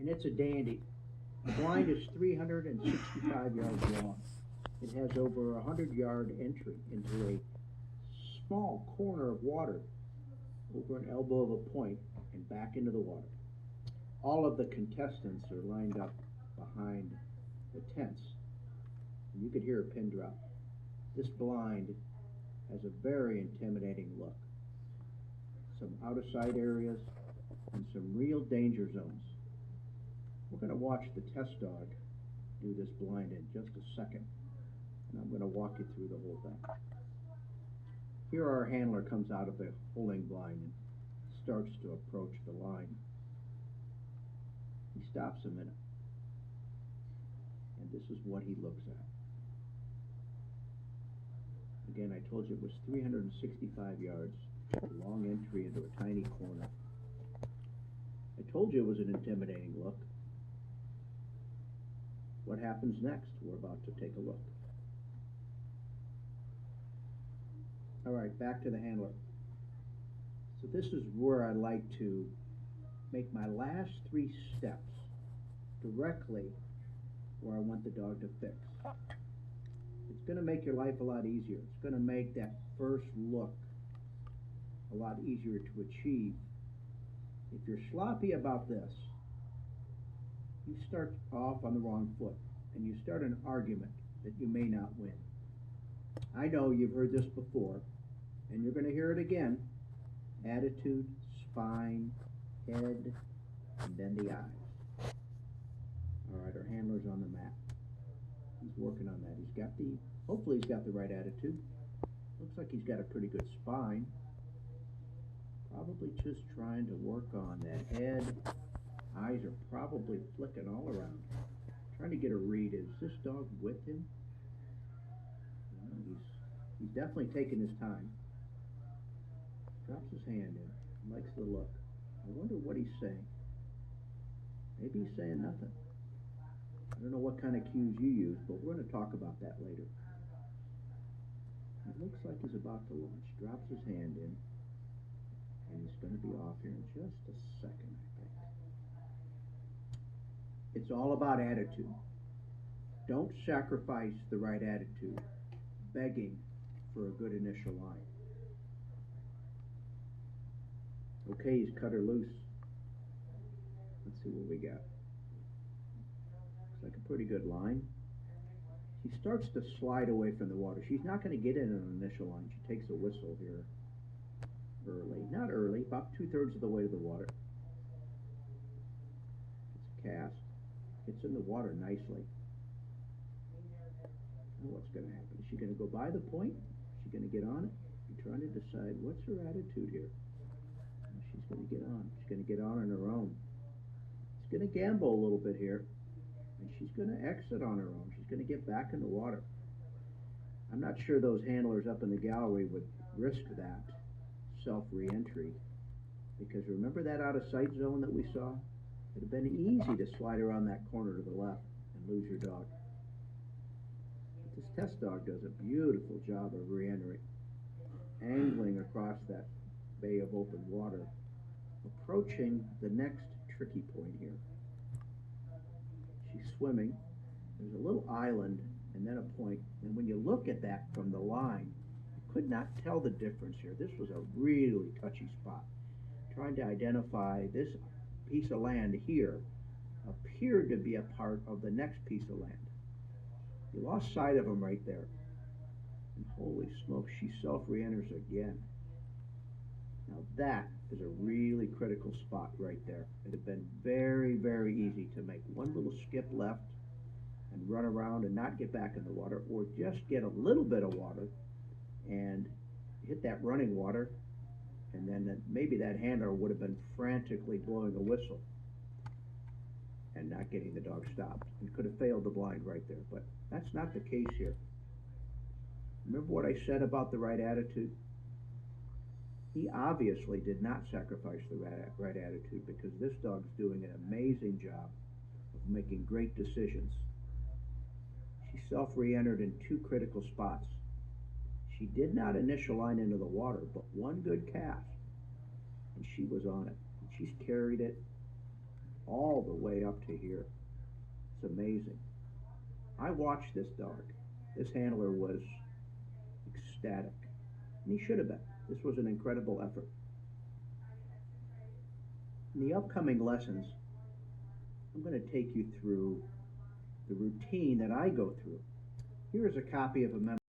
and it's a dandy. The blind is 365 yards long. It has over a 100-yard entry into a small corner of water over an elbow of a point and back into the water. All of the contestants are lined up behind the tents, and you could hear a pin drop. This blind has a very intimidating look. Some out-of-sight areas and some real danger zones. We're going to watch the test dog do this blind in just a second, and I'm going to walk you through the whole thing. Here our handler comes out of the holding blind and starts to approach the line. He stops a minute, and this is what he looks at. Again, I told you it was 365 yards, a long entry into a tiny corner. I told you it was an intimidating look. What happens next? We're about to take a look. All right, back to the handler. So this is where I like to make my last 3 steps directly where I want the dog to fix. It's going to make your life a lot easier. It's going to make that first look a lot easier to achieve. If you're sloppy about this, you start off on the wrong foot and you start an argument that you may not win. I know you've heard this before, and you're going to hear it again. Attitude, spine, head, and then the eyes. All right, our handler's on the mat. He's working on that. Hopefully he's got the right attitude. Looks like he's got a pretty good spine. Probably just trying to work on that head. Eyes are probably flicking all around. Trying to get a read. Is this dog with him? He's definitely taking his time. Drops his hand in. Likes the look. I wonder what he's saying. Maybe he's saying nothing. I don't know what kind of cues you use, but we're going to talk about that later. It looks like he's about to launch. Drops his hand in. And he's going to be off here in just a second, I think. It's all about attitude. Don't sacrifice the right attitude begging for a good initial line. Okay, he's cut her loose. Let's see what we got. Looks like a pretty good line. She starts to slide away from the water. She's not going to get in an initial line. She takes a whistle here early. Not early, about 2/3 of the way to the water. It's a cast. Gets in the water nicely. Now what's going to happen? Is she going to go by the point? Is she going to get on it? I'm trying to decide what's her attitude here. She's going to get on. She's going to get on her own. She's going to gamble a little bit here. And she's going to exit on her own. She's going to get back in the water. I'm not sure those handlers up in the gallery would risk that self-re-entry, because remember that out-of-sight zone that we saw? It would have been easy to slide around that corner to the left and lose your dog. But this test dog does a beautiful job of re-entering, angling across that bay of open water, approaching the next tricky point here. She's swimming. There's a little island and then a point, and when you look at that from the line, you could not tell the difference here. This was a really touchy spot. Trying to identify this piece of land here appeared to be a part of the next piece of land. You lost sight of him right there. And holy smokes, she self-re-enters again. Now that is a really critical spot right there. It would have been very, very easy to make one little skip left and run around and not get back in the water, or just get a little bit of water and hit that running water, and then maybe that handler would have been frantically blowing a whistle and not getting the dog stopped, and could have failed the blind right there. But that's not the case here. Remember what I said about the right attitude? He obviously did not sacrifice the right attitude, because this dog's doing an amazing job of making great decisions. She self-re-entered in 2 critical spots. She did not initial line into the water, but one good cast, and she was on it. And she's carried it all the way up to here. It's amazing. I watched this dog. This handler was ecstatic, and he should have been. This was an incredible effort. In the upcoming lessons, I'm going to take you through the routine that I go through. Here is a copy of a memo